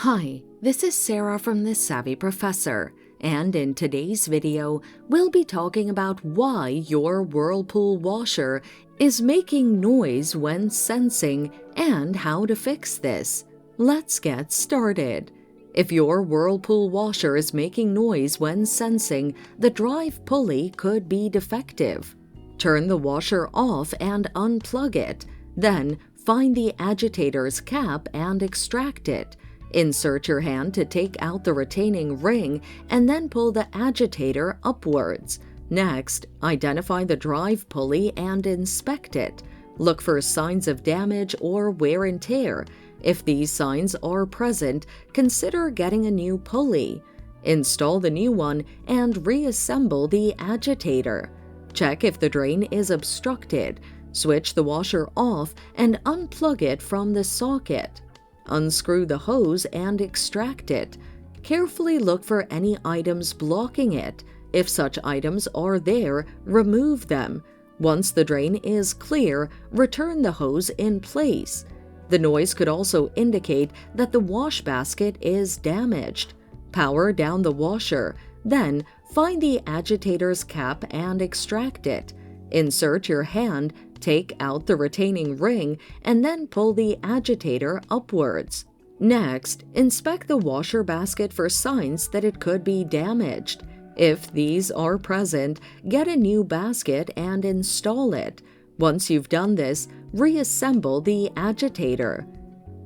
Hi, this is Sarah from The Savvy Professor, and in today's video, we'll be talking about why your Whirlpool washer is making noise when sensing and how to fix this. Let's get started. If your Whirlpool washer is making noise when sensing, the drive pulley could be defective. Turn the washer off and unplug it. Then, find the agitator's cap and extract it. Insert your hand to take out the retaining ring and then pull the agitator upwards. Next, identify the drive pulley and inspect it. Look for signs of damage or wear and tear. If these signs are present, consider getting a new pulley. Install the new one and reassemble the agitator. Check if the drain is obstructed. Switch the washer off and unplug it from the socket. Unscrew the hose and extract it. Carefully look for any items blocking it. If such items are there, remove them. Once the drain is clear, return the hose in place. The noise could also indicate that the wash basket is damaged. Power down the washer. Then, find the agitator's cap and extract it. Insert your hand, take out the retaining ring, and then pull the agitator upwards. Next, inspect the washer basket for signs that it could be damaged. If these are present, get a new basket and install it. Once you've done this, reassemble the agitator.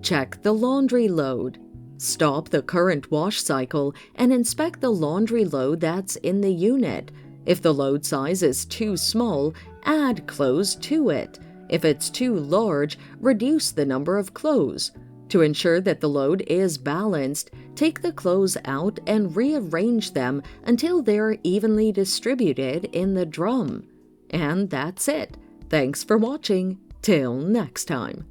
Check the laundry load. Stop the current wash cycle and inspect the laundry load that's in the unit. If the load size is too small, add clothes to it. If it's too large, reduce the number of clothes. To ensure that the load is balanced, take the clothes out and rearrange them until they're evenly distributed in the drum. And that's it. Thanks for watching. Till next time.